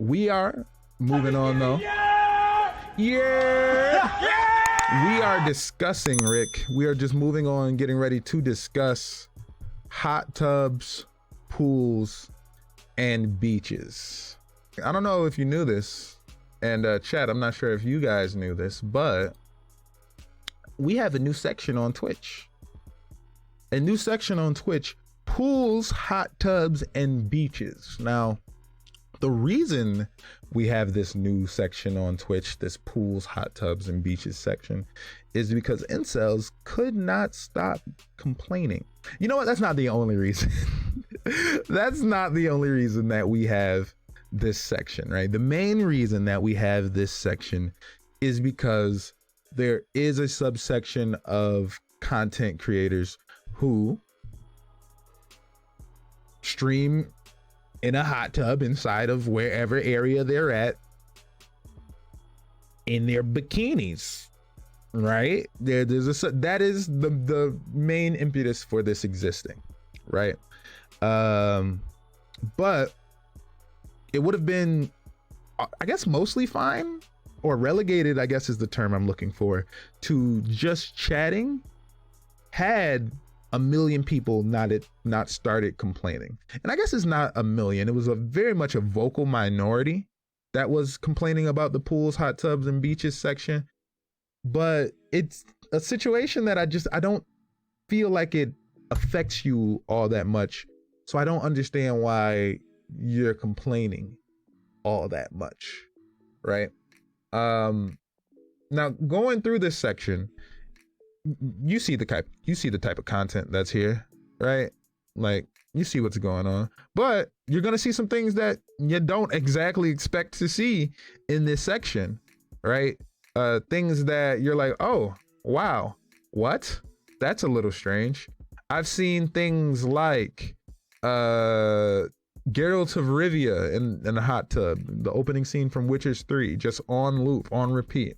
We are moving on though. Yeah. We are discussing, Rick. We are just moving on, getting ready to discuss hot tubs, pools, and beaches. I don't know if you knew this, and chat, I'm not sure if you guys knew this, but we have a new section on Twitch. A new section on Twitch, pools, hot tubs, and beaches. Now, the reason we have this new section on Twitch, this pools, hot tubs, and beaches section, is because incels could not stop complaining. You know what? That's not the only reason. That's not the only reason that we have this section, right? The main reason that we have this section is because there is a subsection of content creators who stream in a hot tub inside of wherever area they're at in their bikinis, right? That is the main impetus for this existing, right? But it would have been, I guess, mostly fine or relegated, I guess is the term I'm looking for, to just chatting had a million people not started complaining. And I guess it's not a million. It was very much a vocal minority that was complaining about the pools, hot tubs, and beaches section. But it's a situation that I don't feel like it affects you all that much. So I don't understand why you're complaining all that much, right? Now going through this section, you see the type of content that's here, right? Like, you see what's going on, but you're gonna see some things that you don't exactly expect to see in this section, right? Things that you're like, oh wow, what? That's a little strange. I've seen things like Geralt of Rivia in a hot tub, the opening scene from Witcher 3, just on loop, on repeat.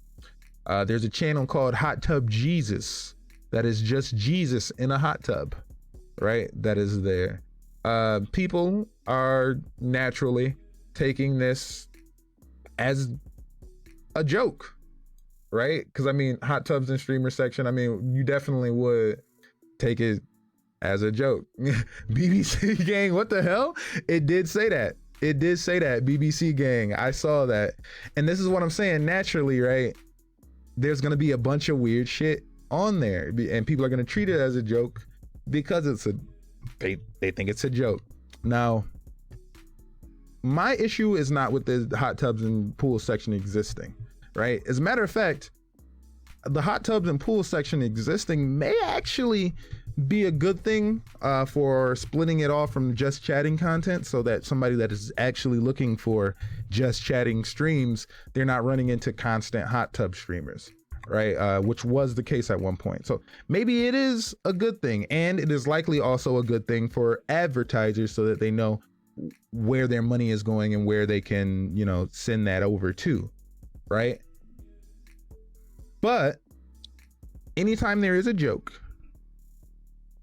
There's a channel called Hot Tub Jesus that is just Jesus in a hot tub, right? That is there. People are naturally taking this as a joke, right? Because I mean, hot tubs and streamer section, I mean, you definitely would take it as a joke. BBC gang, what the hell? It did say that. It did say that, BBC gang. I saw that. And this is what I'm saying, naturally, right? There's going to be a bunch of weird shit on there, and people are going to treat it as a joke because they think it's a joke. Now, my issue is not with the hot tubs and pool section existing, right? As a matter of fact, the hot tubs and pool section existing may actually be a good thing for splitting it off from just chatting content, so that somebody that is actually looking for just chatting streams, they're not running into constant hot tub streamers, right? Which was the case at one point. So maybe it is a good thing, and it is likely also a good thing for advertisers so that they know where their money is going and where they can, you know, send that over to, right? But anytime there is a joke,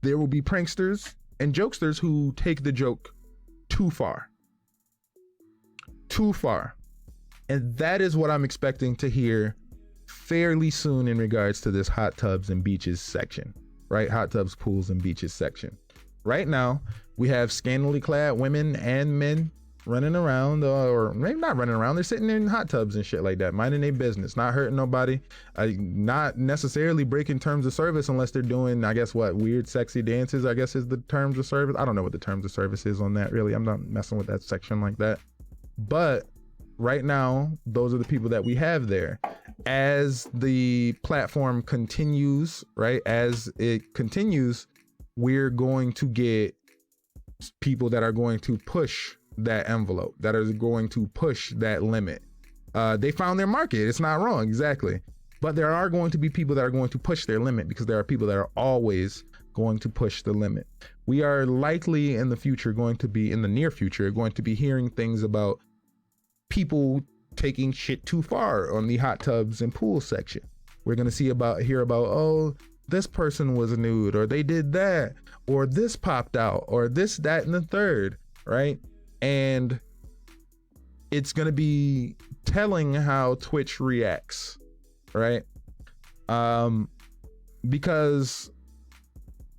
there will be pranksters and jokesters who take the joke too far. Too far. And that is what I'm expecting to hear fairly soon in regards to this hot tubs and beaches section, right? Hot tubs, pools, and beaches section. Right now, we have scantily clad women and men running around, or maybe not running around, they're sitting in hot tubs and shit like that, minding their business, not hurting nobody, not necessarily breaking terms of service unless they're doing, I guess, what, weird sexy dances, I guess is the terms of service. I don't know what the terms of service is on that, really. I'm not messing with that section like that. But right now, those are the people that we have there. As the platform continues, right, as it continues, we're going to get people that are going to push that envelope, that are going to push that limit. They found their market. It's not wrong, exactly. But there are going to be people that are going to push their limit, because there are people that are always going to push the limit. We are likely in the future going to be, in the near future, going to be hearing things about people taking shit too far on the hot tubs and pool section. We're going to hear about, oh, this person was nude, or they did that, or this popped out, or this, that, and the third, right? And it's going to be telling how Twitch reacts, right? Because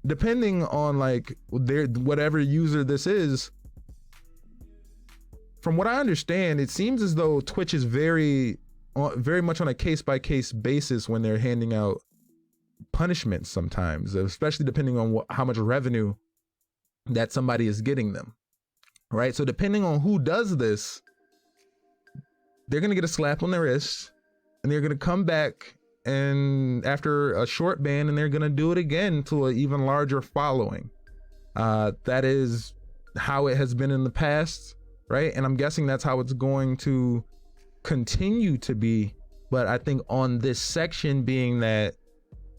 depending on like whatever user this is, from what I understand, it seems as though Twitch is very much on a case-by-case basis when they're handing out punishments sometimes, especially depending on how much revenue that somebody is getting them, right? So depending on who does this, they're gonna get a slap on their wrist, and they're gonna come back and after a short ban, and they're gonna do it again to an even larger following. That is how it has been in the past, right? And I'm guessing that's how it's going to continue to be. But I think on this section, being that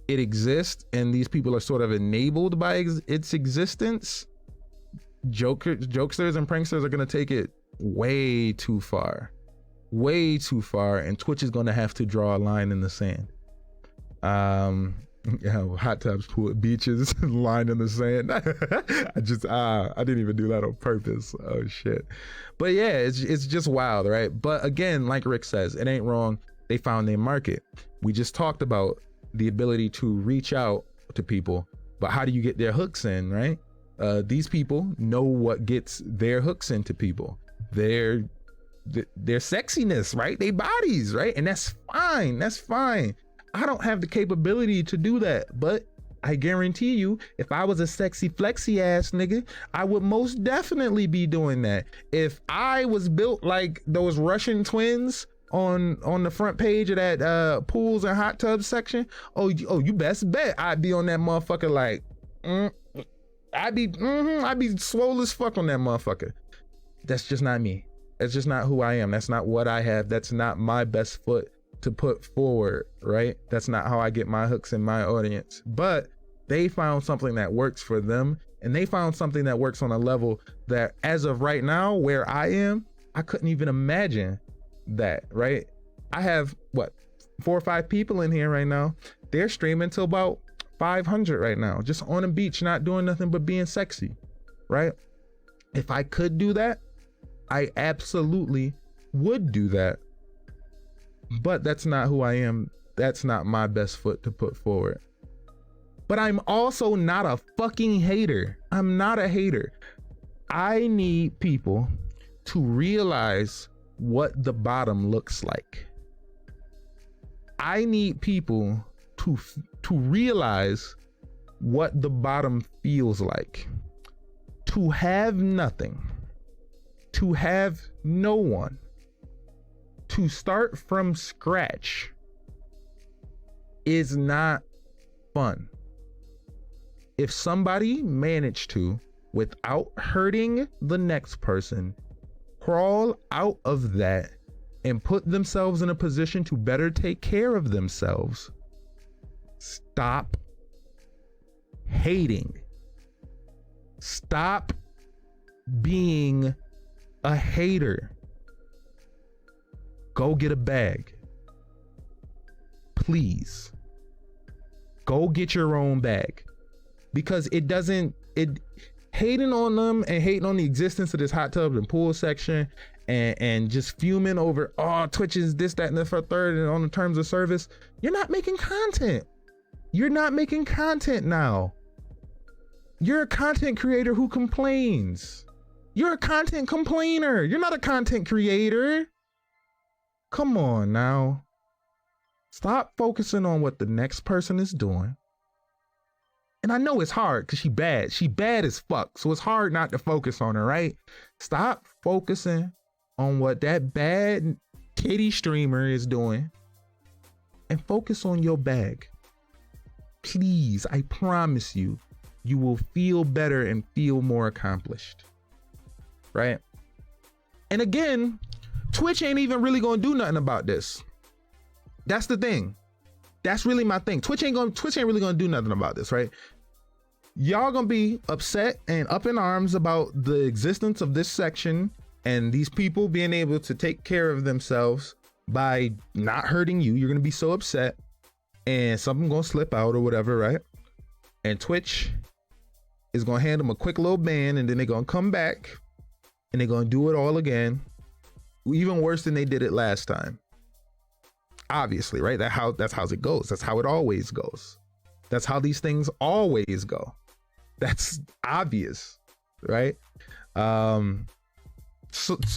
it exists and these people are sort of enabled by its existence, jokesters and pranksters are going to take it way too far, and Twitch is going to have to draw a line in the sand. Yeah, hot tubs, pool, beaches, line in the sand. I didn't even do that on purpose. Oh shit. But yeah, it's just wild, right? But again, like Rick says, it ain't wrong. They found their market. We just talked about the ability to reach out to people, but how do you get their hooks in, right? These people know what gets their hooks into people. Their sexiness, right? Their bodies, right? And that's fine. I don't have the capability to do that, but I guarantee you, if I was a sexy flexy ass nigga, I would most definitely be doing that. If I was built like those Russian twins on the front page of that pools and hot tubs section, you best bet I'd be on that motherfucker like, I'd be swole as fuck on that motherfucker. That's just not me. That's just not who I am. That's not what I have. That's not my best foot to put forward, right? That's not how I get my hooks in my audience. But they found something that works for them, and they found something that works on a level that, as of right now, where I am, I couldn't even imagine that, right? I have 4 or 5 people in here right now. They're streaming to about 500 right now, just on a beach, not doing nothing but being sexy, right? If I could do that, I absolutely would do that. But that's not who I am. That's not my best foot to put forward. But I'm also not a fucking hater. I'm not a hater. I need people to realize what the bottom looks like. I need people to realize what the bottom feels like. To have nothing. To have no one. To start from scratch is not fun. If somebody managed to, without hurting the next person, crawl out of that and put themselves in a position to better take care of themselves, stop hating. Stop being a hater. Go get a bag. Please. Go get your own bag. Because hating on them and hating on the existence of this hot tub and pool section and just fuming over, Twitch is this, that, and the third, and on the terms of service, you're not making content. You're not making content now. You're a content creator who complains. You're a content complainer. You're not a content creator. Come on now. Stop focusing on what the next person is doing. And I know it's hard because she bad. She bad as fuck. So it's hard not to focus on her, right? Stop focusing on what that bad kitty streamer is doing and focus on your bag. Please, I promise you, you will feel better and feel more accomplished, right? And again, Twitch ain't even really gonna do nothing about this. That's the thing. That's really my thing. Twitch ain't really gonna do nothing about this, right? Y'all gonna be upset and up in arms about the existence of this section and these people being able to take care of themselves by not hurting you. You're gonna be so upset and something gonna slip out or whatever, right? And Twitch is gonna hand them a quick little ban, and then they're gonna come back and they're gonna do it all again. even worse than they did it last time. Obviously, right? That's how it goes. That's how it always goes. That's how these things always go. That's obvious, right? So